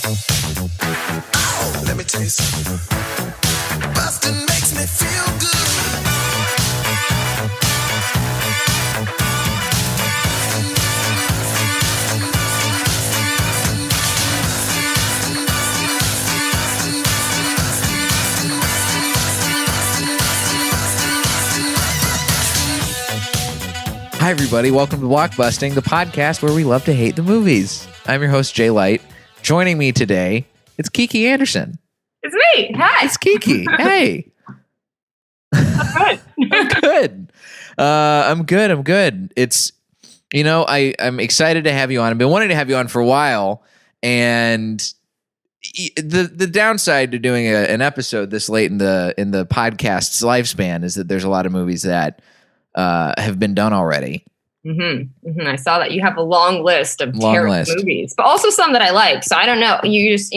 Oh, let me tell you something. Busting makes me feel good. Hi, everybody. Welcome to Blockbusting, the podcast where we love to hate the movies. I'm your host, Jay Light. Joining me today, it's Kiki Andersen. It's me. Hi. It's Kiki. Hey. I'm good. I'm good. I'm good. It's, you know, I'm excited to have you on. I've been wanting to have you on for a while. And the downside to doing an episode this late in the podcast's lifespan is that there's a lot of movies that have been done already. Mm-hmm. Mm-hmm. I saw that you have a long list of terrible movies, but also some that I like. So I don't know. You just,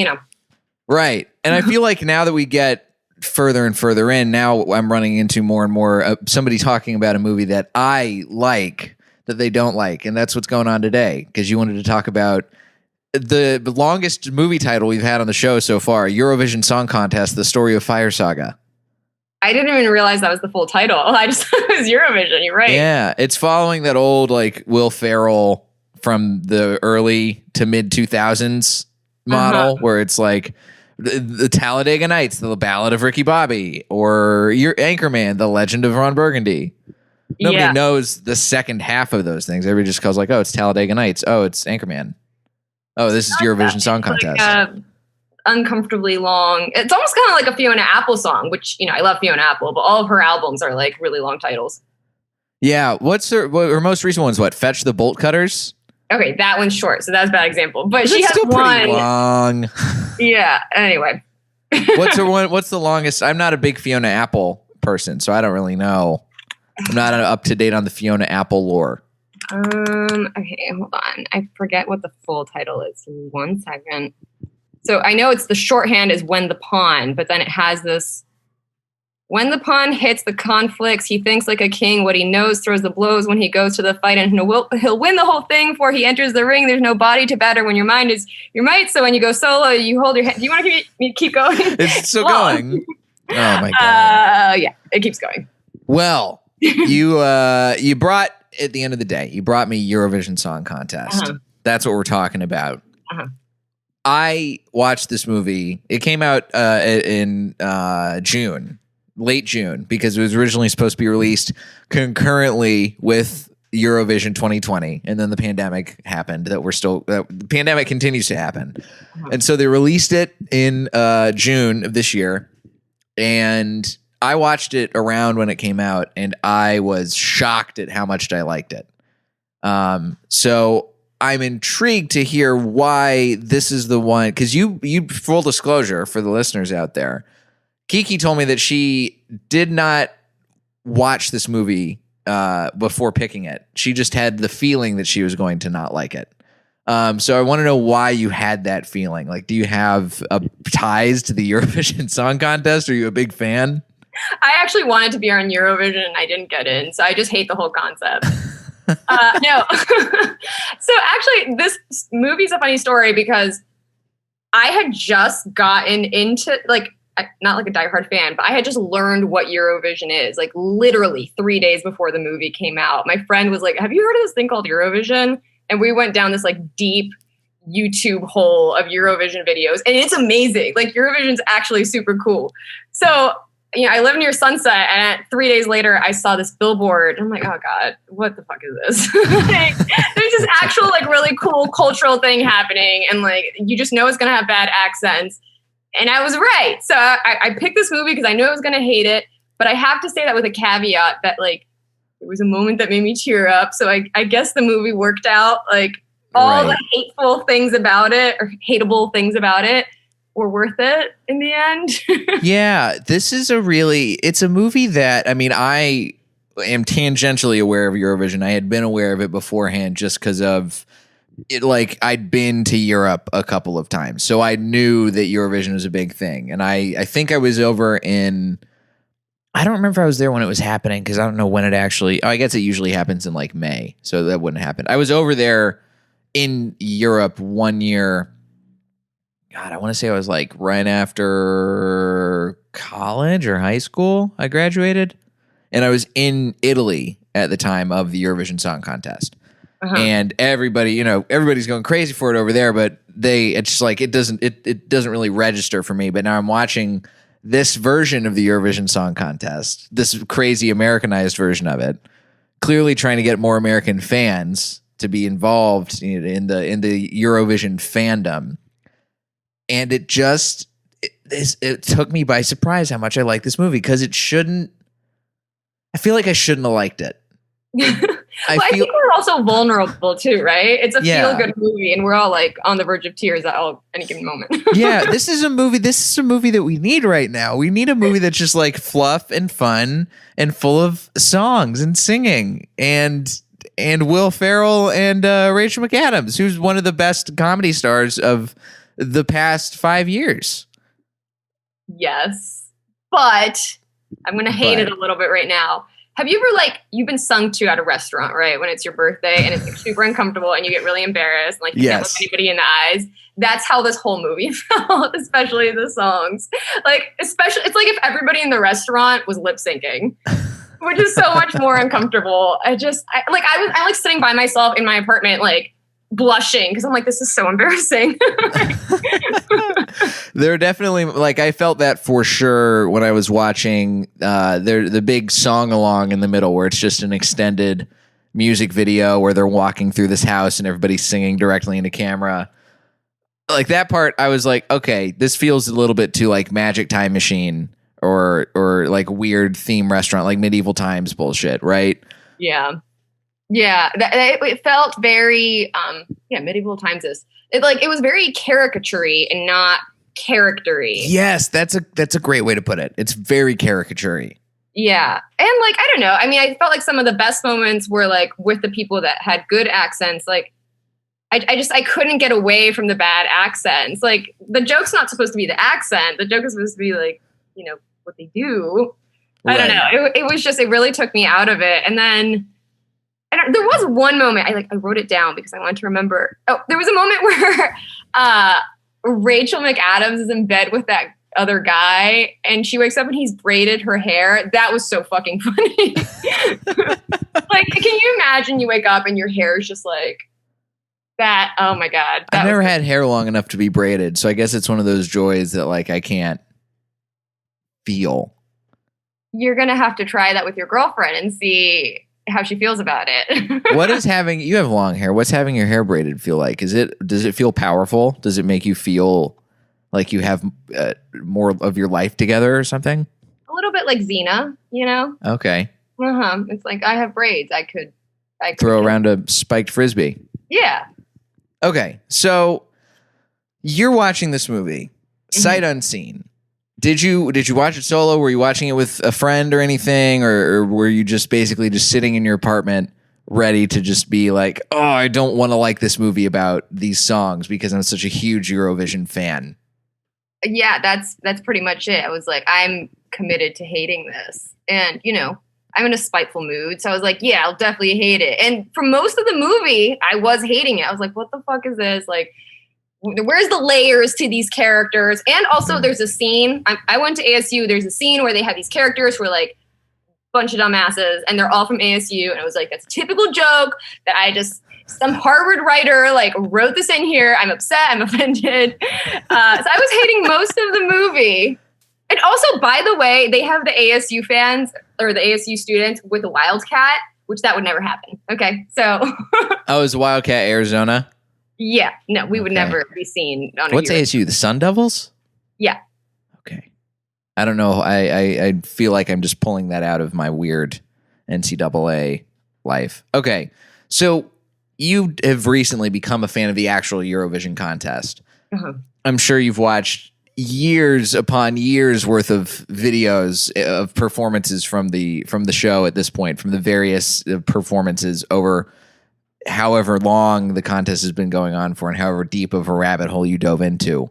Right. And I feel like now that we get further and further in, now I'm running into more and more somebody talking about a movie that I like that they don't like. And that's what's going on today, because you wanted to talk about the longest movie title we've had on the show so far, Eurovision Song Contest, The Story of Fire Saga. I didn't even realize that was the full title. I just thought it was Eurovision. You're right. Yeah, it's following that old like Will Ferrell from the early to mid 2000s model, where it's like the Talladega Nights, the Ballad of Ricky Bobby, or your Anchorman, The Legend of Ron Burgundy. Nobody knows the second half of those things. Everybody just calls like, oh, it's Talladega Nights. Oh, it's Anchorman. Oh, this is Eurovision Song Contest. Like, uncomfortably long. It's almost kind of like a Fiona Apple song, which, I love Fiona Apple, but all of her albums are like really long titles. Yeah. Her most recent one's what? Fetch the Bolt Cutters? Okay, that one's short, so that's a bad example. But she has still one. Pretty long. Yeah. Anyway. What's the longest? I'm not a big Fiona Apple person, so I don't really know. I'm not up to date on the Fiona Apple lore. Okay, hold on. I forget what the full title is. 1 second. So I know it's the shorthand is When the Pawn, but then it has this: when the pawn hits the conflicts, he thinks like a king. What he knows throws the blows when he goes to the fight, and he'll win the whole thing. For he enters the ring, there's no body to batter when your mind is your might. So when you go solo, you hold your head. Do you want to keep going? It's still going. Oh my god! Yeah, it keeps going. Well, you brought, at the end of the day, you brought me Eurovision Song Contest. That's what we're talking about. I watched this movie. It came out in June, late June, because it was originally supposed to be released concurrently with Eurovision 2020, and then the pandemic happened. The pandemic continues to happen, and so they released it in June of this year, and I watched it around when it came out, and I was shocked at how much I liked it. So I'm intrigued to hear why this is the one, because you full disclosure for the listeners out there, Kiki told me that she did not watch this movie before picking it. She just had the feeling that she was going to not like it. So I want to know why you had that feeling. Like, do you have ties to the Eurovision Song Contest? Are you a big fan? I actually wanted to be on Eurovision and I didn't get in, so I just hate the whole concept. No. So actually, this movie's a funny story because I had just gotten into, like, not like a diehard fan, but I had just learned what Eurovision is, like literally 3 days before the movie came out. My friend was like, have you heard of this thing called Eurovision? And we went down this like deep YouTube hole of Eurovision videos, and it's amazing. Like, Eurovision's actually super cool. So I live near Sunset, and 3 days later, I saw this billboard. I'm like, oh God, what the fuck is this? Like, there's this actual, like, really cool cultural thing happening, and, like, you just know it's going to have bad accents. And I was right. So I picked this movie because I knew I was going to hate it, but I have to say that with a caveat that, like, it was a moment that made me tear up. So I guess the movie worked out. Like, all the hateful things about it, or hateable things about it, were worth it in the end. Yeah, this is it's a movie that, I mean, I am tangentially aware of Eurovision. I had been aware of it beforehand just because of it. Like, I'd been to Europe a couple of times, so I knew that Eurovision was a big thing. And I think I was over in, I don't remember if I was there when it was happening, because I don't know when it actually, I guess it usually happens in like May, so that wouldn't happen. I was over there in Europe one year God, I want to say I was like right after college or high school. I graduated, and I was in Italy at the time of the Eurovision Song Contest. And everybody, everybody's going crazy for it over there, but it's just like it doesn't really register for me. But now I'm watching this version of the Eurovision Song Contest, this crazy Americanized version of it, clearly trying to get more American fans to be involved in the Eurovision fandom. And it took me by surprise how much I like this movie, because I feel like I shouldn't have liked it. I think we're also vulnerable too, right? It's a feel-good movie, and we're all like on the verge of tears at any given moment. Yeah, this is a movie that we need right now. We need a movie that's just like fluff and fun and full of songs and singing and Will Ferrell and Rachel McAdams, who's one of the best comedy stars of the past 5 years. Yes, but I'm going to hate it a little bit right now. Have you ever you've been sung to at a restaurant, right? When it's your birthday and it's like super uncomfortable and you get really embarrassed, and you can't look anybody in the eyes. That's how this whole movie felt, especially the songs. Especially, it's like if everybody in the restaurant was lip syncing, which is so much more uncomfortable. I was sitting by myself in my apartment, blushing because I'm like, this is so embarrassing. There are definitely I felt that for sure when I was watching the big song along in the middle, where it's just an extended music video where they're walking through this house and everybody's singing directly into camera. That part, I was like, okay, this feels a little bit too Magic Time Machine or weird theme restaurant, medieval times bullshit, right? Yeah. Yeah, it felt very medieval times. It was very caricature-y and not character-y. Yes, that's a great way to put it. It's very caricature-y. Yeah, and I don't know. I mean, I felt like some of the best moments were with the people that had good accents. I couldn't get away from the bad accents. The joke's not supposed to be the accent. The joke is supposed to be what they do. Right. I don't know. It was just, it really took me out of it, and then. There was one moment, I wrote it down because I wanted to remember. Oh, there was a moment where Rachel McAdams is in bed with that other guy, and she wakes up and he's braided her hair. That was so fucking funny. Can you imagine you wake up and your hair is just that? Oh my God. I've never had hair long enough to be braided, so I guess it's one of those joys that I can't feel. You're going to have to try that with your girlfriend and see how she feels about it. What is you have long hair. What's having your hair braided feel like? Does it feel powerful? Does it make you feel like you have more of your life together or something? A little bit like Xena, Okay. It's I have braids. I could throw around a spiked Frisbee. Yeah. Okay. So you're watching this movie, sight unseen. Did you watch it solo? Were you watching it with a friend or anything? Or were you just basically just sitting in your apartment ready to just be like, oh, I don't want to like this movie about these songs because I'm such a huge Eurovision fan? Yeah, that's pretty much it. I was like, I'm committed to hating this. And, I'm in a spiteful mood. So I was like, yeah, I'll definitely hate it. And for most of the movie, I was hating it. I was like, what the fuck is this? Where's the layers to these characters? And also there's a scene, I went to ASU, there's a scene where they have these characters who are a bunch of dumbasses and they're all from ASU. And I was like, that's a typical joke that some Harvard writer wrote this in here. I'm upset, I'm offended. So I was hating most of the movie. And also, by the way, they have the ASU fans or the ASU students with a Wildcat, which that would never happen. Okay, so. Oh, is Wildcat Arizona? Yeah, no, we would never be seen on What's ASU? The Sun Devils? Yeah. Okay. I don't know. I feel like I'm just pulling that out of my weird NCAA life. Okay. So you have recently become a fan of the actual Eurovision contest. I'm sure you've watched years upon years worth of videos of performances from the show at this point, from the various performances over however long the contest has been going on for and however deep of a rabbit hole you dove into.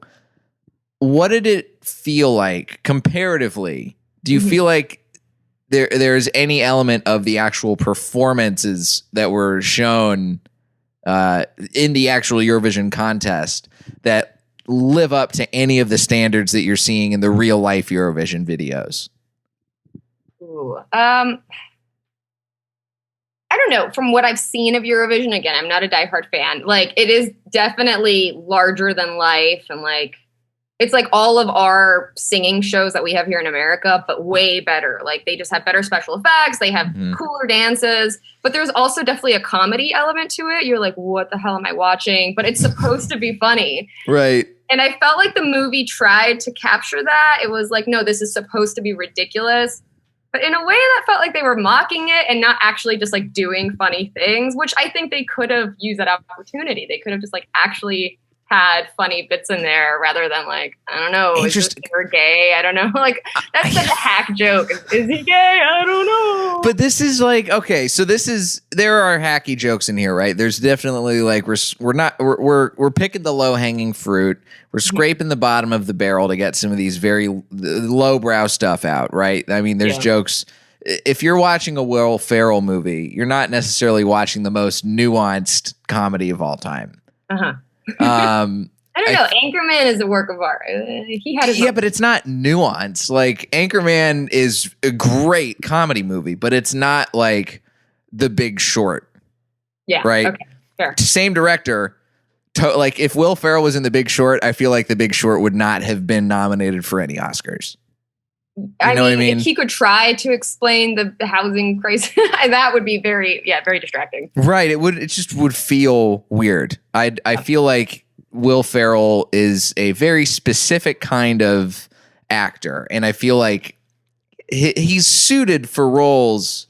What did it feel like comparatively? Do you feel like there's any element of the actual performances that were shown in the actual Eurovision contest that live up to any of the standards that you're seeing in the real life Eurovision videos? Ooh, I don't know. From what I've seen of Eurovision, again, I'm not a diehard fan. Like, it is definitely larger than life, and like, it's like all of our singing shows that we have here in America, but way better. Like, they just have better special effects. They have cooler dances, but there's also definitely a comedy element to it. You're like, what the hell am I watching? But it's supposed to be funny. Right. And I felt like the movie tried to capture that. It was like, no, this is supposed to be ridiculous. But in a way that felt like they were mocking it and not actually just like doing funny things, which I think they could have used that opportunity. They could have just like actually had funny bits in there rather than like, I don't know, is this guy gay? I don't know. Like, that's such a hack joke. Is he gay? I don't know. But this is like, okay, so there are hacky jokes in here, right? There's definitely like, we're picking the low hanging fruit. We're scraping the bottom of the barrel to get some of these very lowbrow stuff out, right? I mean, there's jokes. If you're watching a Will Ferrell movie, you're not necessarily watching the most nuanced comedy of all time. I don't know. Anchorman is a work of art. He had his but it's not nuanced. Like, Anchorman is a great comedy movie, but it's not like The Big Short. Yeah. Right. Okay. Fair. Same director. Like, if Will Ferrell was in The Big Short, I feel like The Big Short would not have been nominated for any Oscars. I mean, if he could try to explain the housing crisis, that would be very distracting. Right. It just would feel weird. I feel like Will Ferrell is a very specific kind of actor, and I feel like he's suited for roles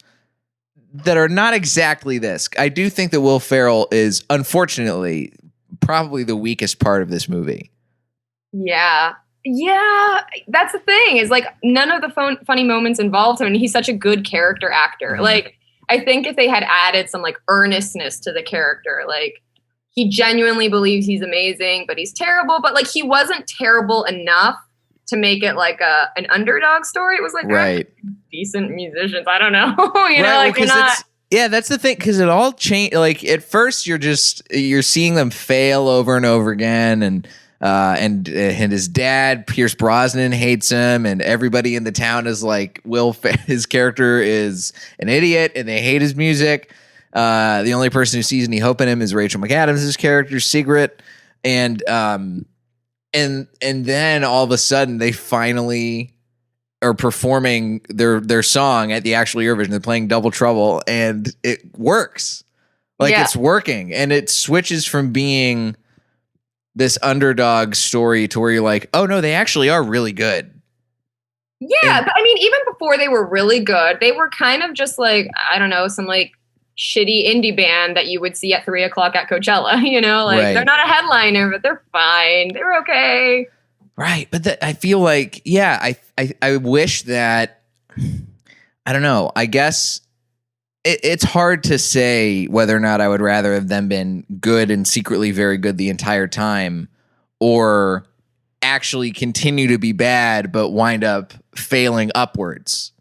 that are not exactly this. I do think that Will Ferrell is, unfortunately, probably the weakest part of this movie. Yeah. Yeah, that's the thing, is like none of the funny moments involved him, and he's such a good character actor. Like, I think if they had added some like earnestness to the character, like, he genuinely believes he's amazing, but he's terrible, but like, he wasn't terrible enough to make it like an underdog story. It was like, right, decent musicians. I don't know. You know, like, you're not. Yeah, that's the thing, because it all changed. Like, at first, you're seeing them fail over and over again, and his dad, Pierce Brosnan, hates him, and everybody in the town is like, his character is an idiot, and they hate his music. The only person who sees any hope in him is Rachel McAdams' character, Sigrid, and then all of a sudden they finally are performing their song at the actual Eurovision. They're playing Double Trouble, and it works. Like, it's working, and it switches from being this underdog story to where you're like, oh no, they actually are really good. Yeah, but I mean, even before they were really good, they were kind of just like, I don't know, some like shitty indie band that you would see at 3:00 at Coachella, you know, like they're not a headliner, but they're fine. They're okay. Right. But I feel like, I wish that, I don't know, I guess it's hard to say whether or not I would rather have them been good and secretly very good the entire time, or actually continue to be bad but wind up failing upwards.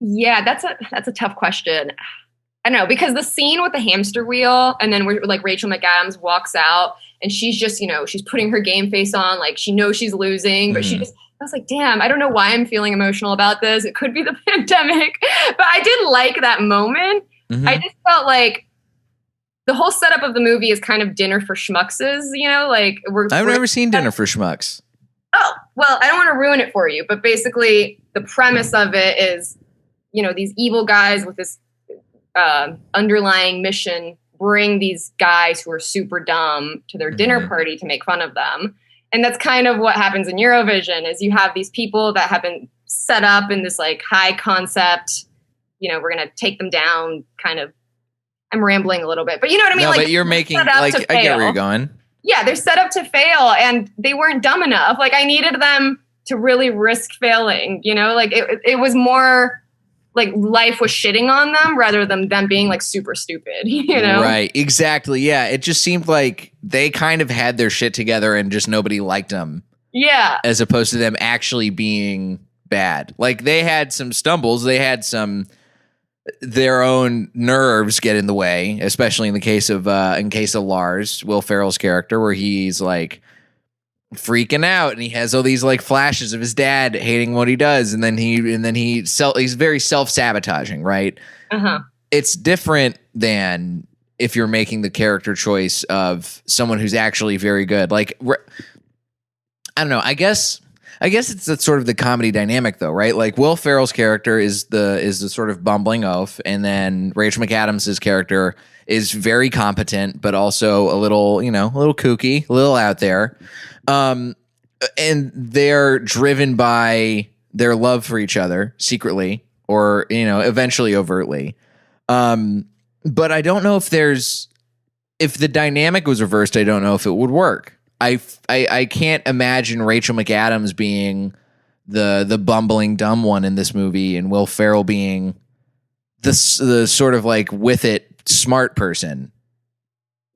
Yeah, that's a tough question. I don't know, because the scene with the hamster wheel, and then we're like, Rachel McAdams walks out and she's just, you know, she's putting her game face on, like she knows she's losing, but I was like, damn, I don't know why I'm feeling emotional about this. It could be the pandemic, but I did like that moment. I just felt like the whole setup of the movie is kind of Dinner for Schmuckses, you know, like I've never seen Dinner for Schmucks. Oh, well, I don't want to ruin it for you, but basically the premise of it is, you know, these evil guys with this underlying mission bring these guys who are super dumb to their dinner party to make fun of them. And that's kind of what happens in Eurovision, is you have these people that have been set up in this like high concept, you know, we're going to take them down kind of. I'm rambling a little bit, but you know what I mean? No, like, but you're making, like, I get where you're going. Yeah, they're set up to fail, and they weren't dumb enough. Like, I needed them to really risk failing, you know? Like, it was more like life was shitting on them rather than them being like super stupid, you know? Right, exactly. Yeah, it just seemed like they kind of had their shit together and just nobody liked them. Yeah. As opposed to them actually being bad. Like, they had some stumbles, they had their own nerves get in the way, especially in the case of Lars, Will Ferrell's character, where he's like freaking out, and he has all these like flashes of his dad hating what he does, and then he's very self-sabotaging, right? It's different than if you're making the character choice of someone who's actually very good. Like, I don't know. I guess it's that sort of the comedy dynamic, though, right? Like Will Ferrell's character is the sort of bumbling oaf, and then Rachel McAdams' character is very competent, but also a little kooky, a little out there. And they're driven by their love for each other secretly, or eventually overtly. But I don't know if the dynamic was reversed. I don't know if it would work. I can't imagine Rachel McAdams being the bumbling dumb one in this movie, and Will Ferrell being the sort of like with it smart person.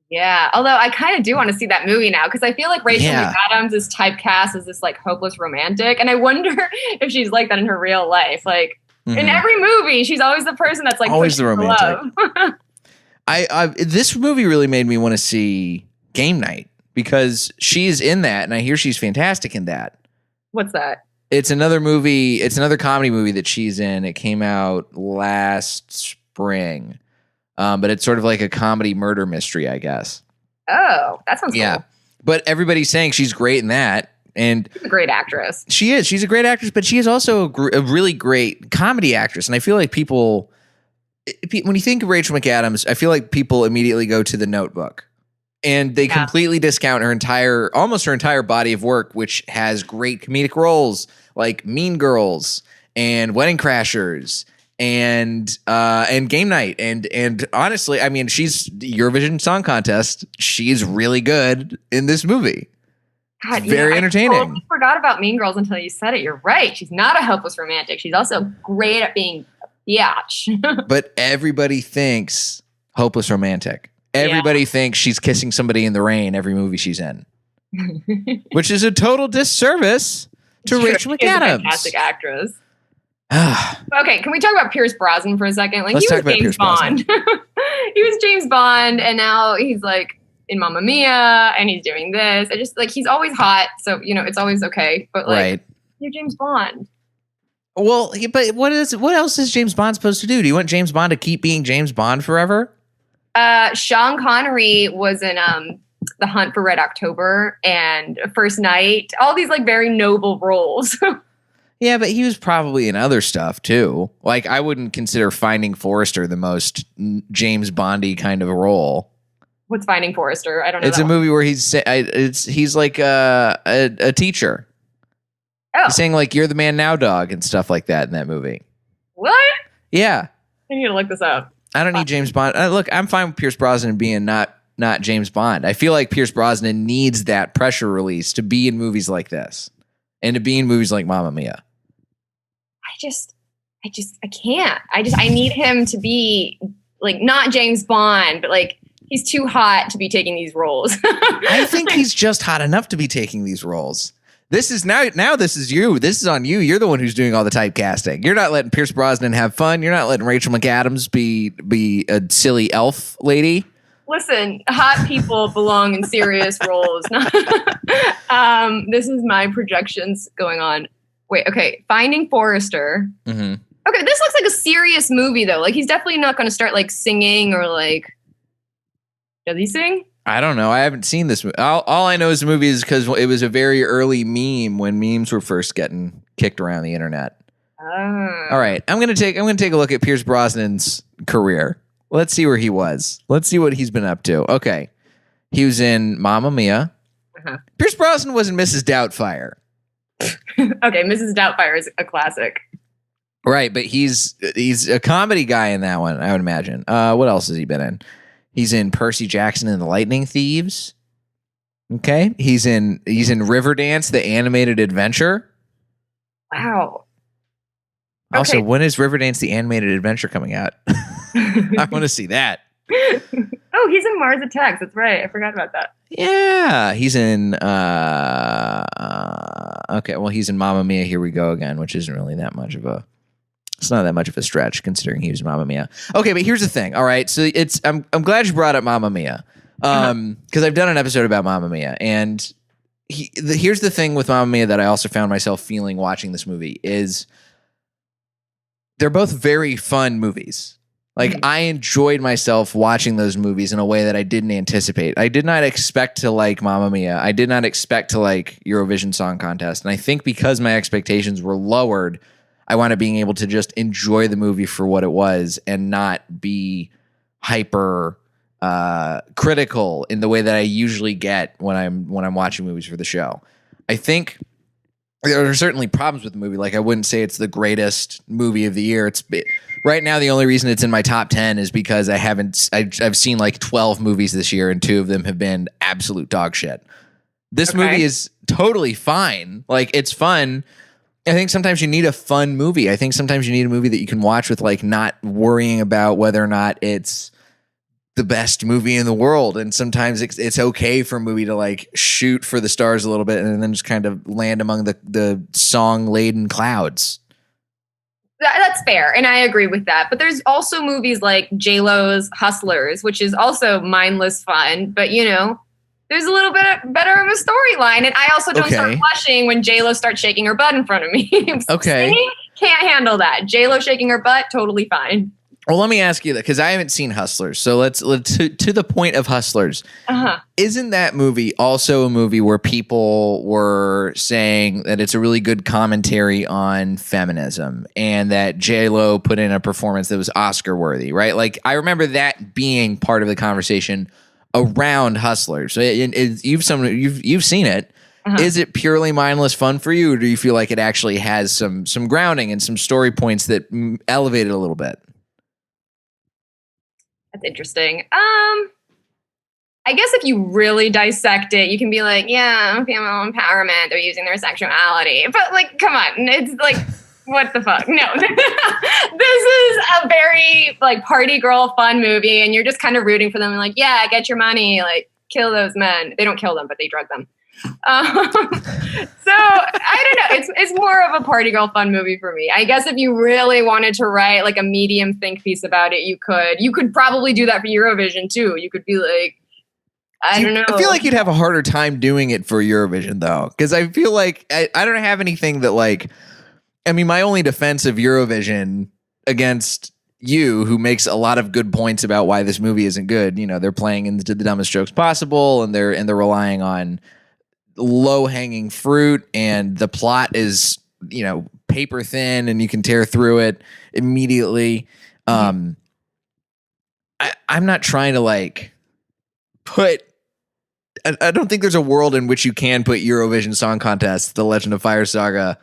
Yeah, although I kind of do want to see that movie now, because I feel like Rachel McAdams is typecast as this like hopeless romantic, and I wonder if she's like that in her real life. Like in every movie, she's always the person that's like always the romantic. This movie really made me want to see Game Night, because she's in that, and I hear she's fantastic in that. What's that? It's another movie. It's another comedy movie that she's in. It came out last spring. But it's sort of like a comedy murder mystery, I guess. Oh, that sounds cool. But everybody's saying she's great in that. And she's a great actress. She is. She's a great actress, but she is also a really great comedy actress. And I feel like when you think of Rachel McAdams, I feel like people immediately go to The Notebook. And they completely discount almost her entire body of work, which has great comedic roles like Mean Girls and Wedding Crashers and Game Night, and honestly, I mean, she's Eurovision Song Contest. She's really good in this movie. God, very entertaining. I totally forgot about Mean Girls until you said it. You're right. She's not a hopeless romantic. She's also great at being biatch. But everybody thinks hopeless romantic. Everybody thinks she's kissing somebody in the rain every movie she's in, which is a total disservice to Rachel McAdams. She's a fantastic actress. Okay, can we talk about Pierce Brosnan for a second? Like, Let's he was James Bond. He was James Bond, and now he's like in Mamma Mia, and he's doing this. I just like, he's always hot, so it's always okay. But like, you're James Bond. Well, but what else is James Bond supposed to do? Do you want James Bond to keep being James Bond forever? Sean Connery was in The Hunt for Red October and First Night. All these like very noble roles. Yeah, but he was probably in other stuff too. Like, I wouldn't consider Finding Forrester the most James Bondy kind of a role. What's Finding Forrester? I don't know. It's a movie where he's like a teacher. Oh, he's saying like, "You're the man now, dog," and stuff like that in that movie. What? Yeah, I need to look this up. I don't need James Bond. Look, I'm fine with Pierce Brosnan being not James Bond. I feel like Pierce Brosnan needs that pressure release to be in movies like this and to be in movies like Mamma Mia. I can't. I need him to be like not James Bond, but like he's too hot to be taking these roles. I think he's just hot enough to be taking these roles. This is now this is you. This is on you. You're the one who's doing all the typecasting. You're not letting Pierce Brosnan have fun. You're not letting Rachel McAdams be a silly elf lady. Listen, hot people belong in serious roles. This is my projections going on. Wait, okay. Finding Forrester. Mm-hmm. Okay, this looks like a serious movie, though. Like, he's definitely not going to start, like, singing or, like... Does he sing? I don't know. I haven't seen this movie. All I know is the movie is because it was a very early meme when memes were first getting kicked around the internet. Oh. All right. I'm gonna take a look at Pierce Brosnan's career. Let's see where he was. Let's see what he's been up to. Okay. He was in Mamma Mia. Uh-huh. Pierce Brosnan was in Mrs. Doubtfire. Okay, Mrs. Doubtfire is a classic. Right, but he's a comedy guy in that one, I would imagine. What else has he been in? He's in Percy Jackson and the Lightning Thieves. Okay, he's in Riverdance, the animated adventure. Wow. Also, Okay. when is Riverdance, the animated adventure coming out? I want to see that. Oh, he's in Mars Attacks. That's right. I forgot about that. Yeah, he's in. Okay, well, he's in Mamma Mia. Here we go again, which isn't really that much of a. It's not that much of a stretch considering he was Mamma Mia. Okay, but here's the thing. All right, so I'm glad you brought up Mamma Mia, because I've done an episode about Mamma Mia, and here's the thing with Mamma Mia that I also found myself feeling watching this movie is they're both very fun movies. Like I enjoyed myself watching those movies in a way that I didn't anticipate. I did not expect to like Mamma Mia. I did not expect to like Eurovision Song Contest. And I think because my expectations were lowered, I wound up being able to just enjoy the movie for what it was and not be hyper critical in the way that I usually get when I'm watching movies for the show. I think there are certainly problems with the movie. Like I wouldn't say it's the greatest movie of the year. Right now, the only reason it's in my top 10 is because I've seen like 12 movies this year and 2 of them have been absolute dog shit. This movie is totally fine. Like it's fun. I think sometimes you need a fun movie. I think sometimes you need a movie that you can watch with like not worrying about whether or not it's the best movie in the world. And sometimes it's okay for a movie to like shoot for the stars a little bit and then just kind of land among the song laden clouds. That's fair, and I agree with that. But there's also movies like J-Lo's Hustlers, which is also mindless fun, but there's a little bit better of a storyline. And I also don't start blushing when J-Lo starts shaking her butt in front of me. Singing, can't handle that. J-Lo shaking her butt, totally fine. Well, let me ask you that because I haven't seen Hustlers. So let's to the point of Hustlers. Isn't that movie also a movie where people were saying that it's a really good commentary on feminism and that J-Lo put in a performance that was Oscar worthy, right? Like I remember that being part of the conversation around Hustlers. So you've seen it. Is it purely mindless fun for you, or do you feel like it actually has some grounding and some story points that elevate it a little bit? That's interesting. I guess if you really dissect it, you can be like, yeah, female empowerment, they're using their sexuality. But like, come on, it's like, what the fuck? No, this is a very like party girl fun movie, and you're just kind of rooting for them. Like, yeah, get your money, like kill those men. They don't kill them, but they drug them. So I don't know. It's more of a party girl fun movie for me. I guess if you really wanted to write like a medium think piece about it, you could probably do that for Eurovision too. You could be like, I don't know. I feel like you'd have a harder time doing it for Eurovision though, because I feel like I don't have anything that like. I mean, my only defense of Eurovision against you, who makes a lot of good points about why this movie isn't good. They're playing into the dumbest jokes possible, and they're relying on low-hanging fruit, and the plot is paper thin and you can tear through it immediately. I'm not trying to like put I don't think there's a world in which you can put Eurovision Song Contest, The Legend of Fire Saga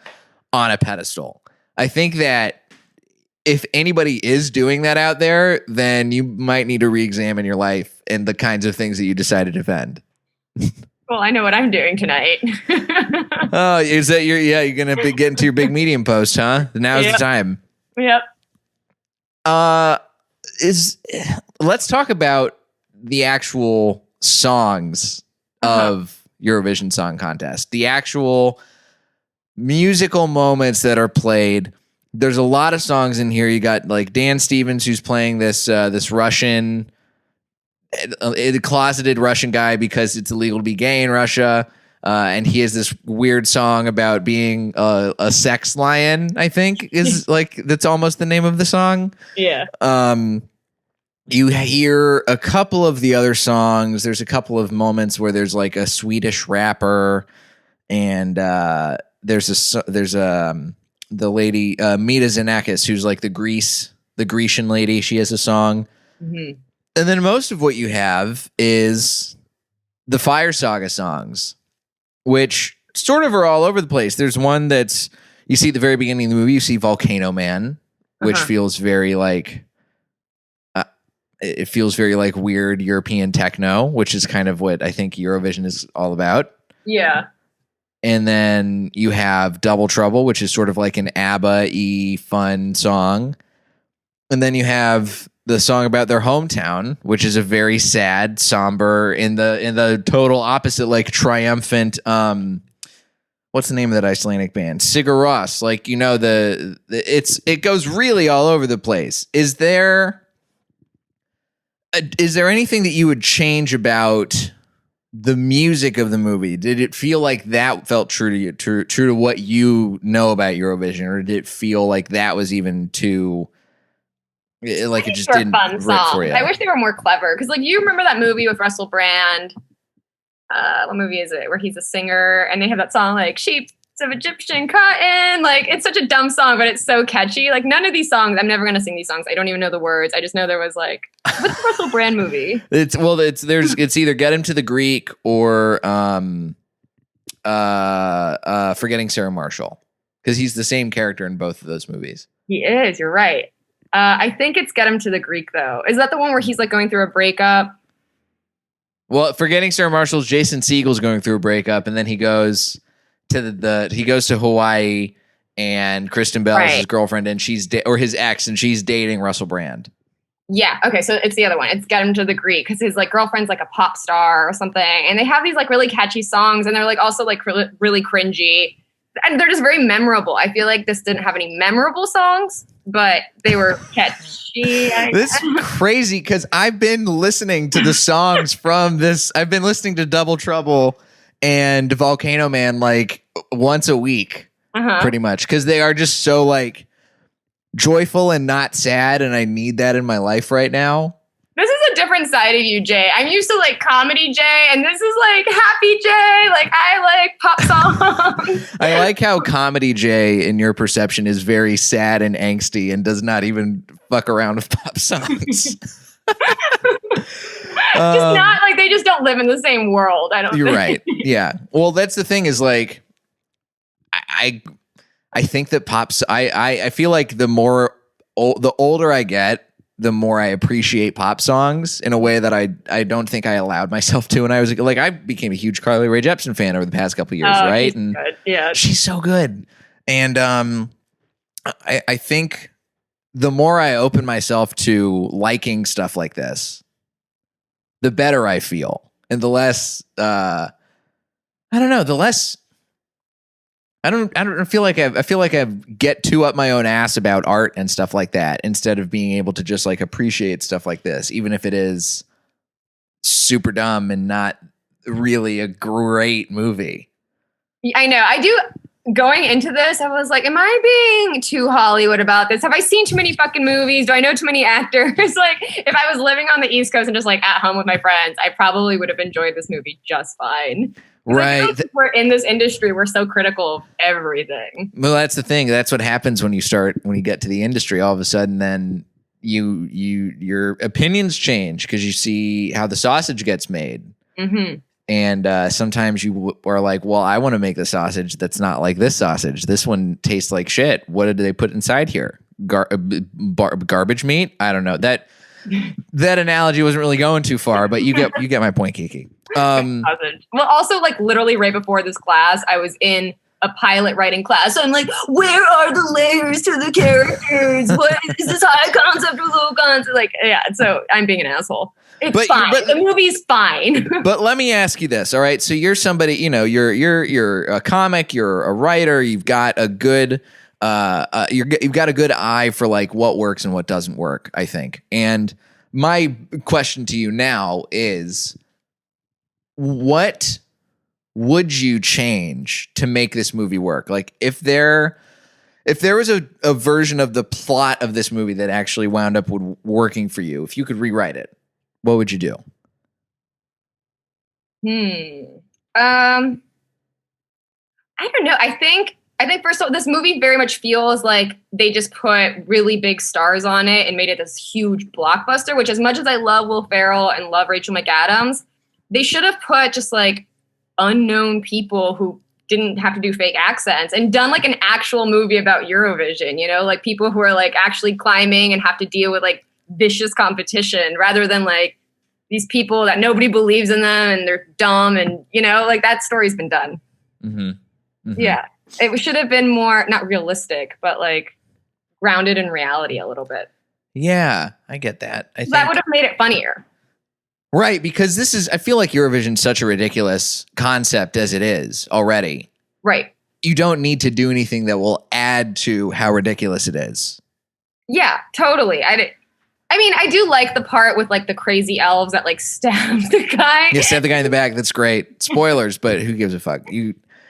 on a pedestal. I think that if anybody is doing that out there, then you might need to re-examine your life and the kinds of things that you decide to defend. Well, I know what I'm doing tonight. Oh, is that you're going to be getting to your big medium post, huh? Now's the time. Yep. Let's talk about the actual songs of Eurovision Song Contest. The actual musical moments that are played. There's a lot of songs in here. You got like Dan Stevens, who's playing this Russian, a closeted Russian guy because it's illegal to be gay in Russia. And he has this weird song about being a sex lion, I think is like, that's almost the name of the song. Yeah. You hear a couple of the other songs. There's a couple of moments where there's like a Swedish rapper, and there's the lady Mita Zanakis, who's like the Grecian lady. She has a song, and then most of what you have is the Fire Saga songs, which sort of are all over the place. There's one that's you see at the very beginning of the movie. You see Volcano Man, which feels very like. It feels very like weird European techno, which is kind of what I think Eurovision is all about. Yeah. And then you have Double Trouble, which is sort of like an ABBA-y fun song. And then you have the song about their hometown, which is a very sad, somber, in the total opposite, like triumphant. What's the name of that Icelandic band? Sigur Rós. Like it goes really all over the place. Is there anything that you would change about the music of the movie, did it feel like that felt true to you, true to what you know about Eurovision, or did it feel like that was even too, like it just didn't fun rip songs. for you? I wish they were more clever because, like, you remember that movie with Russell Brand? What movie is it? Where he's a singer and they have that song like "Sheep of Egyptian Cotton." Like, it's such a dumb song, but it's so catchy. Like, none of these songs, I'm never gonna sing these songs. I don't even know the words. I just know there was like, what's the Russell Brand movie? It's either Get Him to the Greek or Forgetting Sarah Marshall, because he's the same character in both of those movies. He is. You're right. I think it's Get Him to the Greek though. Is that the one where he's like going through a breakup? Well, Forgetting Sarah Marshall's Jason Segel's going through a breakup, and then he goes to he goes to Hawaii, and Kristen Bell is his girlfriend, and or his ex, and she's dating Russell Brand. Yeah. Okay. So it's the other one. It's Get Him to the Greek because his like girlfriend's like a pop star or something, and they have these like really catchy songs, and they're like also like really cringy, and they're just very memorable. I feel like this didn't have any memorable songs, but they were catchy. This is crazy because I've been listening to the songs from this. I've been listening to Double Trouble and Volcano Man like once a week, pretty much, because they are just so like joyful and not sad, and I need that in my life right now. This is a different side of you, Jay. I'm used to like comedy Jay, and this is like happy Jay. Like, I like pop songs. I like how comedy Jay, in your perception, is very sad and angsty and does not even fuck around with pop songs. Just not like, they just don't live in the same world. I don't You're think. right. Yeah. Well, that's the thing is like, I think that pops, I feel like the older I get, the more I appreciate pop songs in a way that I don't think I allowed myself to when I was like, I became a huge Carly Rae Jepsen fan over the past couple of years, right? And good. Yeah, she's so good. And I think the more I open myself to liking stuff like this, the better I feel, and the less I don't feel like I feel like I get too up my own ass about art and stuff like that, instead of being able to just like appreciate stuff like this, even if it is super dumb and not really a great movie. I know. I do. Going into this, I was like, am I being too Hollywood about this? Have I seen too many fucking movies? Do I know too many actors? Like, if I was living on the East Coast and just like at home with my friends, I probably would have enjoyed this movie just fine. Right. Like, we're in this industry. We're so critical of everything. Well, that's the thing. That's what happens when you get to the industry. All of a sudden, then your opinions change because you see how the sausage gets made. Mm-hmm. And sometimes you are like, well, I want to make the sausage that's not like this sausage. This one tastes like shit. What did they put inside here? Garbage meat? I don't know. That analogy wasn't really going too far, but you get my point, Kiki. Well, also, like, literally right before this class, I was in a pilot writing class. So I'm like, where are the layers to the characters? What is this high concept or low concept? Like, yeah. So I'm being an asshole. It's fine. The movie's fine. But let me ask you this. All right. So you're somebody, you're a comic, you're a writer, you've got a good, you've got a good eye for like what works and what doesn't work, I think. And my question to you now is, what would you change to make this movie work? Like, if there was a version of the plot of this movie that actually wound up working for you, if you could rewrite it, what would you do? I don't know. I think first of all, this movie very much feels like they just put really big stars on it and made it this huge blockbuster, which, as much as I love Will Ferrell and love Rachel McAdams, they should have put just like unknown people who didn't have to do fake accents and done like an actual movie about Eurovision, like people who are like actually climbing and have to deal with like vicious competition, rather than like these people that nobody believes in them and they're dumb, and like that story's been done. Mm-hmm. Mm-hmm. Yeah. It should have been more, not realistic, but like grounded in reality a little bit. Yeah, I get that. I think that would have made it funnier. Right, because I feel like Eurovision's such a ridiculous concept as it is already. Right. You don't need to do anything that will add to how ridiculous it is. Yeah, totally. I mean, I do like the part with like the crazy elves that like stab the guy. Yeah, stab the guy in the back. That's great. Spoilers, but who gives a fuck?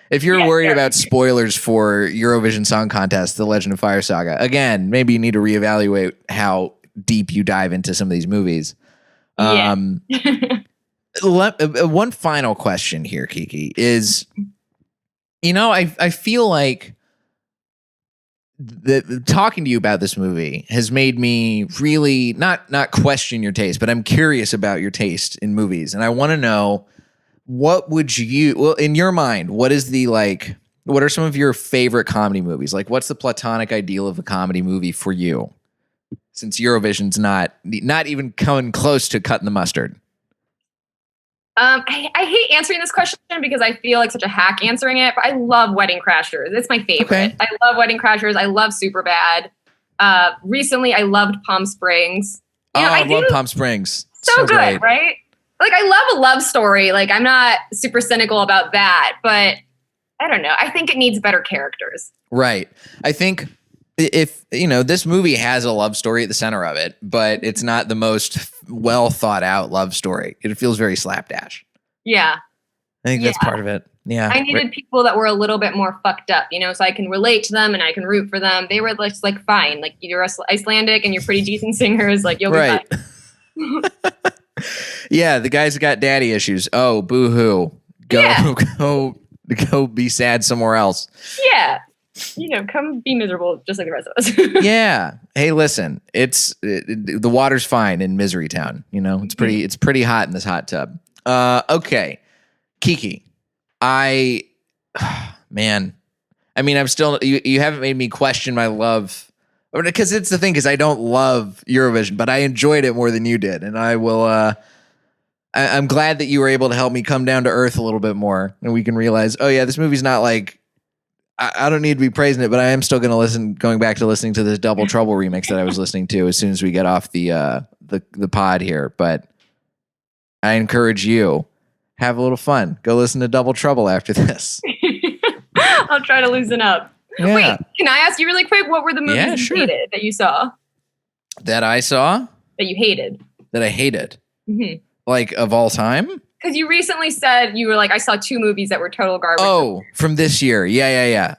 If you're worried about spoilers for Eurovision Song Contest, The Legend of Fire Saga, again, maybe you need to reevaluate how deep you dive into some of these movies. Yeah. One final question here, Kiki, is, I feel like talking to you about this movie has made me really not question your taste, but I'm curious about your taste in movies. And I want to know, in your mind, what are some of your favorite comedy movies? Like, what's the platonic ideal of a comedy movie for you? Since Eurovision's not even coming close to cutting the mustard. I hate answering this question because I feel like such a hack answering it, but I love Wedding Crashers. It's my favorite. Okay. I love Wedding Crashers. I love Superbad. Recently, I loved Palm Springs. I love Palm Springs. So good, great. Right? Like, I love a love story. Like, I'm not super cynical about that, but I don't know. I think it needs better characters. Right. I think if, this movie has a love story at the center of it, but it's not the most well thought out love story. It feels very slapdash. Yeah. I think that's part of it. Yeah. I needed people that were a little bit more fucked up, so I can relate to them and I can root for them. They were just like, fine. Like, you're Icelandic and you're pretty decent singers. Like, you'll be fine. Yeah. The guy's got daddy issues. Oh, boo-hoo. Go be sad somewhere else. Yeah. Come be miserable just like the rest of us. Yeah. Hey, listen, the water's fine in Misery Town. It's pretty hot in this hot tub. Okay. Kiki, man, I mean, I'm still, you haven't made me question my love, because it's the thing, because I don't love Eurovision, but I enjoyed it more than you did. And I will, I'm glad that you were able to help me come down to earth a little bit more, and we can realize, oh yeah, this movie's not like, I don't need to be praising it, but I am still going back to listening to this Double Trouble remix that I was listening to as soon as we get off the pod here. But I encourage you, have a little fun. Go listen to Double Trouble after this. I'll try to loosen up. Yeah. Wait, can I ask you really quick, what were the movies you hated that you saw? That I saw? That you hated. That I hated? Mm-hmm. Like, of all time? Because you recently said you were like, I saw 2 movies that were total garbage. Oh, from this year. Yeah.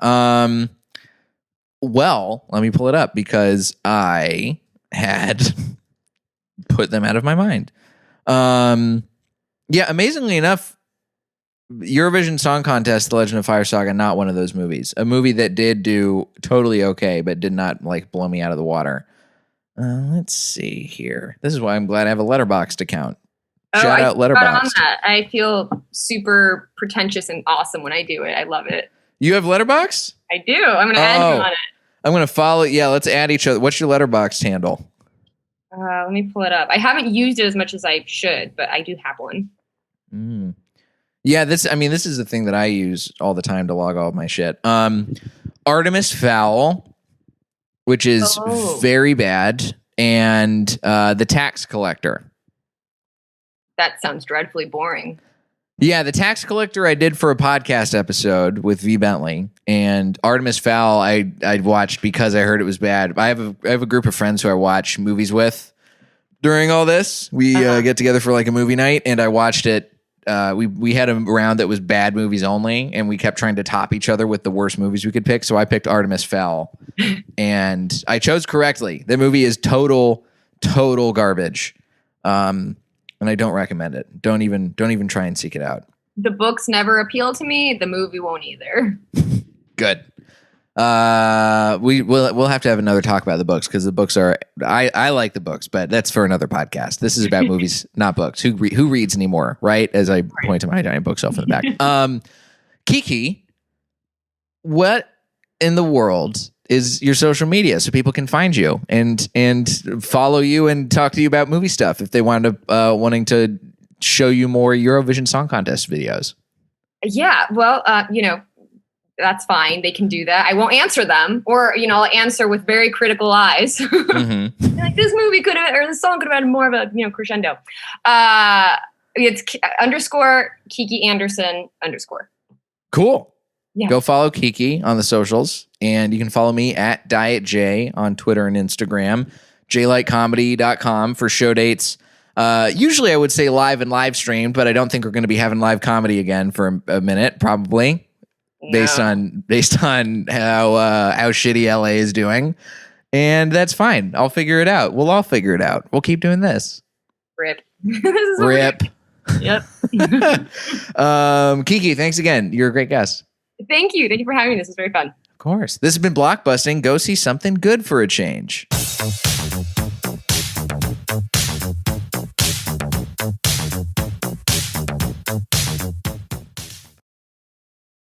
Well, let me pull it up because I had put them out of my mind. Yeah, amazingly enough, Eurovision Song Contest, The Legend of Fire Saga, not one of those movies. A movie that did do totally okay, but did not like blow me out of the water. Let's see here. This is why I'm glad I have a Letterboxd account. Shout out Letterboxd. I feel super pretentious and awesome when I do it. I love it. You have Letterboxd? I do. I'm going to add you on it. I'm going to follow. Yeah, let's add each other. What's your Letterboxd handle? Let me pull it up. I haven't used it as much as I should, but I do have one. Yeah, this is the thing that I use all the time to log all of my shit. Artemis Fowl, which is very bad, and The Tax Collector. That sounds dreadfully boring. Yeah, The Tax Collector I did for a podcast episode with V. Bentley, and Artemis Fowl I watched because I heard it was bad. I have a group of friends who I watch movies with during all this. We get together for like a movie night, and I watched it. We had a round that was bad movies only, and we kept trying to top each other with the worst movies we could pick. So I picked Artemis Fowl, and I chose correctly. The movie is total garbage. And I don't recommend it. Don't even try and seek it out. The books never appeal to me. The movie won't either. Good. We'll have to have another talk about the books, because the books are I like the books, but that's for another podcast. This is about movies, not books. Who reads anymore, right? As I point to my giant bookshelf in the back. Kiki, what in the world is your social media so people can find you and follow you and talk to you about movie stuff if they wanting to show you more Eurovision Song Contest videos? Yeah, well, that's fine. They can do that. I won't answer them, or I'll answer with very critical eyes. Mm-hmm. Like, this movie could have, or this song could have had more of a crescendo. It's _ Kiki Andersen _. Cool. Yeah. Go follow Kiki on the socials, and you can follow me at Diet J on Twitter and Instagram. jlightcomedy.com for show dates. Usually I would say live and live streamed, but I don't think we're going to be having live comedy again for a minute, probably. No. Based on how shitty LA is doing. And that's fine. I'll figure it out. We'll all figure it out. We'll keep doing this. Rip. Rip. Yep. Kiki, thanks again. You're a great guest. Thank you. Thank you for having me. This was very fun. Of course. This has been Blockbusting. Go see something good for a change.